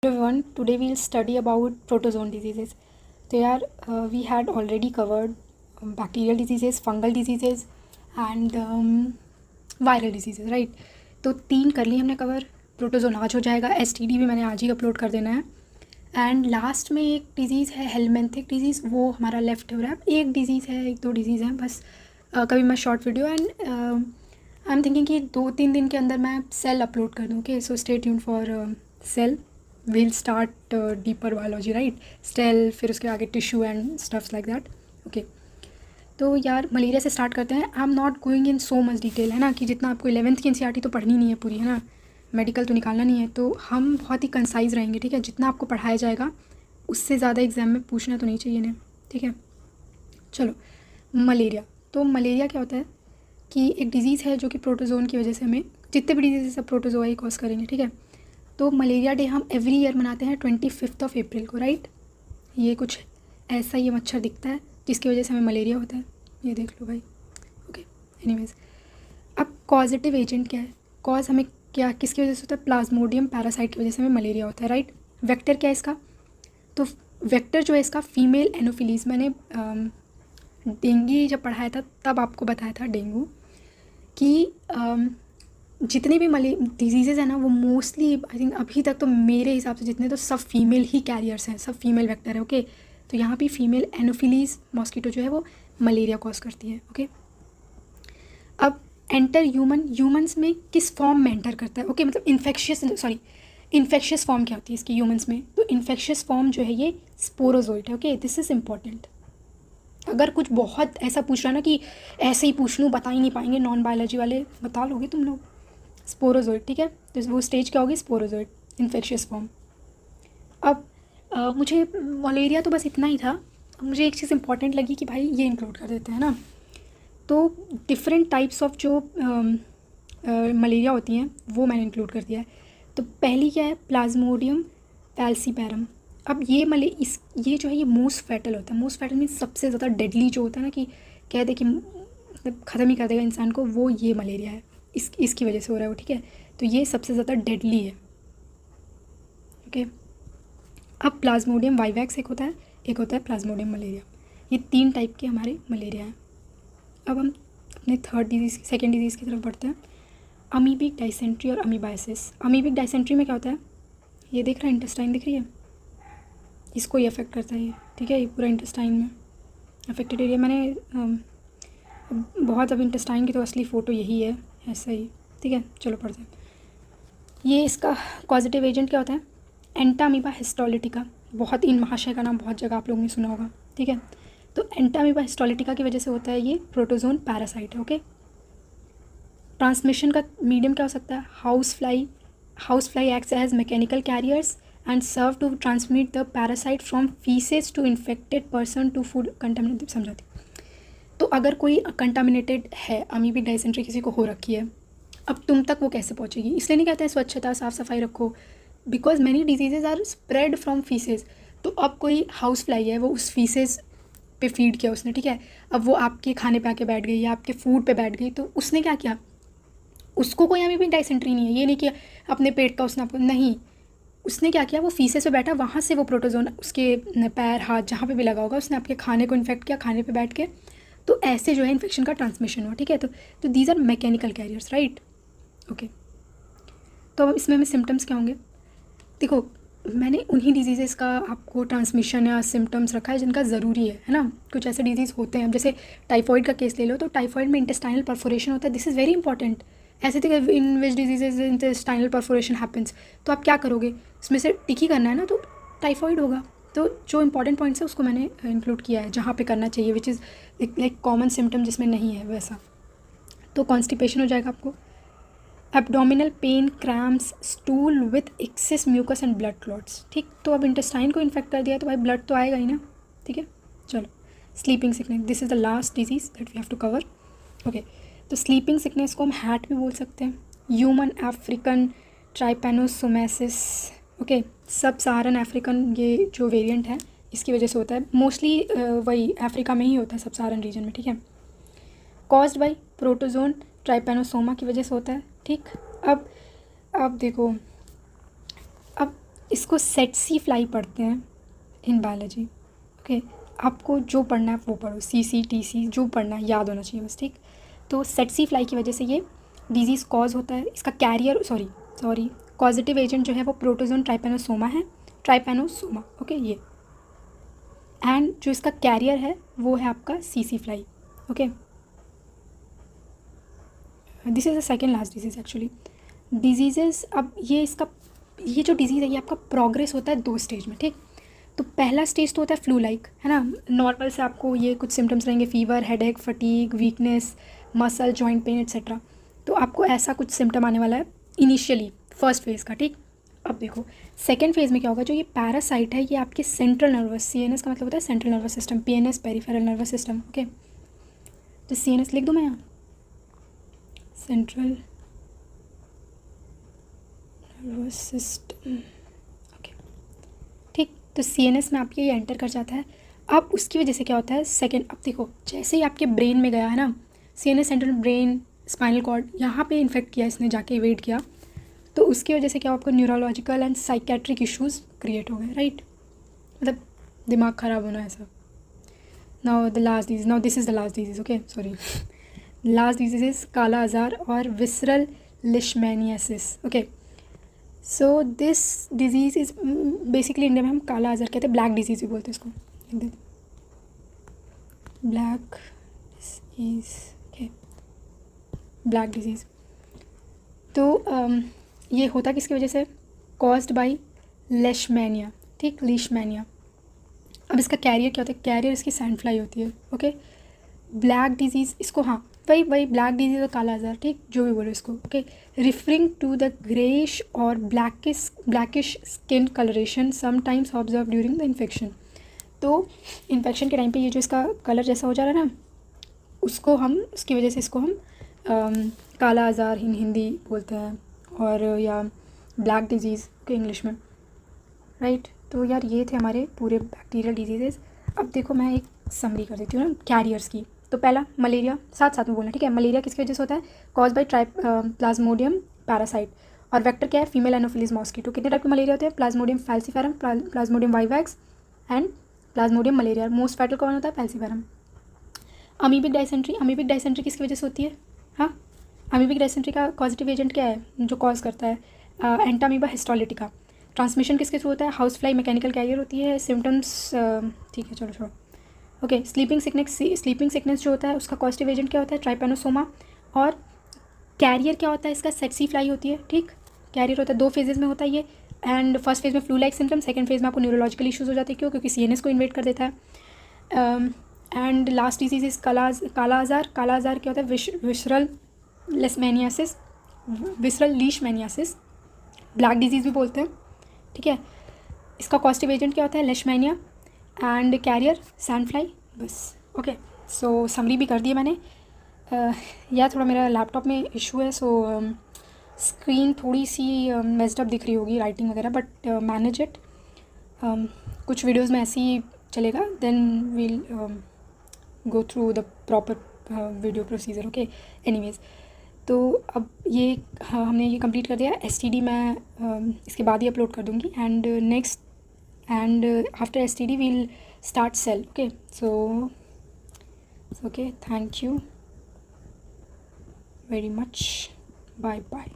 Everyone, today we'll study about protozoan diseases. We had already covered bacterial diseases, fungal diseases and viral diseases, right? तो 3 कर लिए हमने cover. Protozoan आज हो जाएगा. STD भी मैंने आज ही अपलोड कर देना है. एंड लास्ट में एक डिज़ीज़ है हेलमेंथिक डिजीज़, वो हमारा लेफ्ट हो रहा है. एक डिज़ीज़ है, एक दो डिज़ीज़ हैं बस. कभी मैं short video and I am thinking कि 2-3 दिन के अंदर मैं सेल अपलोड कर दूँ. Okay, so stay tuned for sale. we'll start deeper biology, right? Cell, फिर उसके आगे tissue and stuffs like that. Okay, तो यार मलेरिया से स्टार्ट करते हैं. I am not going in so much detail, है ना, कि जितना आपको 11th की NCERT तो पढ़नी नहीं है पूरी, है ना, मेडिकल तो निकालना नहीं है, तो हम बहुत ही कंसाइज रहेंगे. ठीक है, जितना आपको पढ़ाया जाएगा उससे ज़्यादा एग्जाम में पूछना तो नहीं चाहिए ना. ठीक है, चलो. मलेरिया. तो मलेरिया क्या होता है कि एक डिज़ीज़ है जो कि प्रोटोजोन की वजह से हमें, जितने भी डिजीज़ सब प्रोटोजोआ ही कॉज करेंगे. ठीक है, तो मलेरिया डे हम एवरी ईयर मनाते हैं 25 अप्रैल को, राइट? ये कुछ ऐसा ये मच्छर दिखता है जिसकी वजह से हमें मलेरिया होता है. ये देख लो भाई. ओके, एनीवेज, अब कॉजेटिव एजेंट क्या है? कॉज हमें क्या किसकी वजह से होता है? प्लाज्मोडियम पैरासाइट की वजह से हमें मलेरिया होता है, राइट? वेक्टर क्या है इसका? तो वेक्टर जो है इसका फीमेल एनोफिलीज. मैंने डेंगू जब पढ़ाया था तब आपको बताया था डेंगू कि जितने भी डिजीज़ेज़ हैं ना, वो मोस्टली आई थिंक अभी तक तो मेरे हिसाब से जितने, तो सब फीमेल ही कैरियर्स हैं, सब फीमेल वेक्टर है. ओके, तो यहाँ भी फीमेल एनोफिलीज मॉस्किटो जो है वो मलेरिया कॉज करती है. ओके, अब एंटर ह्यूमन्स में किस फॉर्म में एंटर करता है? ओके, मतलब इन्फेक्शियस फॉर्म क्या होती है इसकी ह्यूमन्स में? तो इन्फेक्शियस फॉर्म जो है ये स्पोरोजोइट है. Okay, this is important. अगर कुछ बहुत ऐसा पूछ रहा है ना कि ऐसे ही पूछ लूँ, बता ही नहीं पाएंगे, नॉन बायोलॉजी वाले बता लोगे तुम लोग. स्पोरोजोइड, ठीक है, तो वो स्टेज क्या होगी? Sporozoite, infectious form. अब मुझे मलेरिया तो बस इतना ही था. मुझे एक चीज़ इंपॉर्टेंट लगी कि भाई ये इंक्लूड कर देते हैं ना. तो डिफरेंट टाइप्स ऑफ जो मलेरिया होती हैं वो मैंने इंक्लूड कर दिया है. तो पहली क्या है? Plasmodium falciparum. अब ये जो है ये मोस्ट फैटल होता है. मोस्ट फैटल मीन्स सबसे ज़्यादा डेडली जो होता है ना, कि कह दे कि मतलब ख़त्म ही कर देगा इंसान को, वो ये मलेरिया है. इसकी वजह से हो रहा है वो. ठीक है, तो ये सबसे ज़्यादा डेडली है. ओके, अब प्लाज्मोडियम वाइवैक्स एक होता है, एक होता है प्लाज्मोडियम मलेरिया. ये 3 टाइप के हमारे मलेरिया हैं. अब हम अपने सेकेंड डिजीज़ की तरफ बढ़ते हैं. अमीबिक डाइसेंट्री और अमीबाइसिस. अमीबिक डाइसेंट्री में क्या होता है? ये देख रहा है, इंटेस्टाइन दिख रही है, इसको ही अफेक्ट करता है ये. ठीक है, ये पूरा इंटेस्टाइन में अफेक्टेड एरिया. मैंने बहुत अब इंटेस्टाइन की तो असली फ़ोटो यही है, ऐसा ही. ठीक है, चलो पढ़ते हैं. ये इसका कॉजेटिव एजेंट क्या होता है? Entamoeba histolytica. बहुत इन महाशय का नाम बहुत जगह आप लोगों ने सुना होगा. ठीक है, तो एंटामीबा हिस्टोलिटिका की वजह से होता है ये प्रोटोजोन पैरासाइट है. ओके, ट्रांसमिशन का मीडियम क्या हो सकता है? House fly acts as mechanical carriers and serve to transmit the parasite from faeces to infected person to food contaminated. समझाती. तो अगर कोई कंटामिनेटेड है, अमीबिक डाइसेंट्री किसी को हो रखी है, अब तुम तक वो कैसे पहुंचेगी? इसलिए नहीं कहते हैं स्वच्छता, साफ़ सफाई रखो, because many diseases are spread from faeces. तो अब कोई हाउस फ्लाई है, वो उस फीसेस पे फीड किया उसने. ठीक है, अब वो आपके खाने पे आके बैठ गई या आपके फूड पे बैठ गई, तो उसने क्या किया? उसको कोई अमीबिक डाइसेंट्री नहीं है, ये नहीं कि अपने पेट का उसने आपको, नहीं, उसने क्या किया? वो फीसेस पे बैठा, वहाँ से वो प्रोटोजोन उसके पैर हाथ जहाँ पे भी लगा होगा, उसने आपके खाने को इन्फेक्ट किया, खाने पे बैठ के, तो ऐसे जो है इन्फेक्शन का ट्रांसमिशन हुआ. ठीक है, तो these are mechanical carriers, right? Okay, तो अब इसमें हमें सिम्टम्स क्या होंगे? देखो, मैंने उन्हीं डिजीज़ेस का आपको ट्रांसमिशन या सिम्टम्स रखा है जिनका ज़रूरी है ना. कुछ ऐसे डिजीज़ होते हैं, जैसे टाइफॉइड का केस ले लो, तो टाइफॉइड में इंटेस्टाइनल परफोरेशन होता है. This is very important. ऐसे थे इन विच डिजीजेज इंटेस्टाइनल परफोरेशन हैपन्स, तो आप क्या करोगे? इसमें से टिक ही करना है ना, तो टाइफॉइड होगा. तो जो इंपॉर्टेंट पॉइंट्स है उसको मैंने इंक्लूड किया है जहाँ पे करना चाहिए, which is like common symptom जिसमें नहीं है वैसा. तो कॉन्स्टिपेशन हो जाएगा आपको, abdominal pain, cramps, stool with excess mucus and blood clots. ठीक, तो अब इंटेस्टाइन को इन्फेक्ट कर दिया तो भाई ब्लड तो आएगा ही ना. ठीक है, चलो. Sleeping sickness, this is the last disease that we have to cover. Okay, तो स्लीपिंग सिकनेस को हम हैट भी बोल सकते हैं. Human African ट्राइपेनोसोमेसिस. ओके, सब सहारन अफ्रीकन ये जो वेरिएंट है इसकी वजह से होता है. मोस्टली वही अफ्रीका में ही होता है, सब सहारन रीजन में. ठीक है, कॉज्ड बाई प्रोटोजोन ट्राइपेनोसोमा की वजह से होता है. ठीक, अब देखो, अब इसको सेट्सी फ्लाई पढ़ते हैं इन बायोलॉजी। ओके, आपको जो पढ़ना है वो पढ़ो, CC TC जो पढ़ना है याद होना चाहिए बस, ठीक। तो सेट्सी फ्लाई की वजह से ये डिजीज़ कॉज होता है। इसका कैरियर सॉरी कॉजेटिव एजेंट जो है वो प्रोटोजोन ट्राइपेनोसोमा है, ट्राइपेनोसोमा, ओके ये। एंड जो इसका कैरियर है वो है आपका CC fly, okay. This is the second last disease actually. Diseases, अब ये जो डिजीज़ है ये आपका प्रोग्रेस होता है 2 स्टेज में, ठीक। तो पहला स्टेज तो होता है फ्लू लाइक, है ना, नॉर्मल से आपको ये कुछ सिम्टम्स रहेंगे, fever, headache, fatigue, weakness, muscle joint pain etcetera. तो आपको ऐसा कुछ सिम्टम आने वाला है इनिशियली फर्स्ट फेज़ का, ठीक। अब देखो सेकेंड फेज़ में क्या होगा, जो ये पैरासाइट है ये आपके सेंट्रल नर्वस, CNS का मतलब होता है central nervous system, PNS peripheral nervous system, okay. तो CNS लिख दूँ मैं यहाँ, सेंट्रल नर्वस सिस्टम, ओके, ठीक। तो CNS में आपके ये एंटर कर जाता है। अब उसकी वजह से क्या होता है सेकेंड, अब देखो जैसे ही आपके ब्रेन में गया है ना, CNS central brain spinal cord यहाँ पे इन्फेक्ट किया, इसने जाके इवेट किया, तो उसकी वजह से क्या आपको neurological and psychiatric issues create हो गए, राइट, मतलब दिमाग ख़राब होना ऐसा। Now this is the last disease, okay sorry, last disease is kala azar और visceral leishmaniasis, okay. So this disease is basically India में हम काला आज़ार कहते हैं, ब्लैक डिजीज़ भी बोलते हैं इसको, black disease, okay, black disease. तो ये होता किसकी वजह से, कॉज्ड बाय लेशमैनिया, ठीक, लीशमैनिया। अब इसका कैरियर क्या होता है, कैरियर इसकी सैंड फ्लाई होती है, ओके। ब्लैक डिजीज़ इसको, हाँ वही ब्लैक डिजीज़ और काला आज़ार, ठीक, जो भी बोलो इसको, okay. Referring to the greyish और blackish skin coloration sometimes observe during the infection. तो इन्फेक्शन के टाइम पे ये जो इसका कलर जैसा हो जा रहा है ना, उसकी वजह से इसको हम काला आज़ार हिंदी बोलते हैं, और या ब्लैक डिजीज़ के इंग्लिश में, राइट। तो यार ये थे हमारे पूरे बैक्टीरियल डिजीज़ेज़। अब देखो मैं एक समरी कर देती हूँ ना कैरियर्स की। तो पहला मलेरिया, साथ साथ में बोलना, ठीक है। मलेरिया किसकी वजह से होता है, कॉज बाय प्लाज्मोडियम पैरासाइट, और वेक्टर क्या है, फीमेल एनोफिलीज मॉस्किटो। कितने टाइप के मलेरिया होते हैं, Plasmodium falciparum, Plasmodium vivax and Plasmodium malaria. Most fatal कौन होता है, फैल्सीफेरम। अमीबिक डायसेंट्री किसकी वजह से होती है, हाँ, अमीबिक डायसेंट्री का पॉजिटिव एजेंट क्या है जो कॉज करता है, एंटामीबा हिस्टोलिटिका। ट्रांसमिशन किसके थ्रू होता है, हाउस फ्लाई मैकेनिकल कैरियर होती है। सिम्टम्स, ठीक है चलो छोड़ो, ओके। स्लीपिंग सिकनेस जो होता है उसका पॉजिटिव एजेंट क्या होता है, ट्राइपेनोसोमा। और कैरियर क्या होता है इसका, सेट्सी फ्लाई होती है, ठीक। कैरियर होता है 2 फेजेज़ में होता है ये, एंड फर्स्ट फेज़ में flu like symptom, second phase में आपको न्यूरोलॉजिकल इश्यूज़ हो जाते हैं, क्योंकि CNS को इन्वेट कर देता है। एंड लास्ट डिजीज़ इज काला आज़ार क्या होता है, विसरल लीशमैनियासिस, ब्लैक डिजीज़ भी बोलते हैं, ठीक है। इसका कॉस्टिव एजेंट क्या होता है, लेशमैनिया, एंड कैरियर सैंड फ्लाई, बस, ओके। सो समरी भी कर दी है मैंने। यार थोड़ा मेरा लैपटॉप में इशू है, सो स्क्रीन थोड़ी सी मेस्ड अप दिख रही होगी, राइटिंग वगैरह, बट मैनेज इट। कुछ वीडियोज़ में ऐसे ही चलेगा, then we'll go through the proper video procedure, okay. Anyways, तो अब ये हमने ये कंप्लीट कर दिया। STD मैं इसके बाद ही अपलोड कर दूँगी, and next after STD we'll start cell, okay. So okay, thank you very much, bye bye.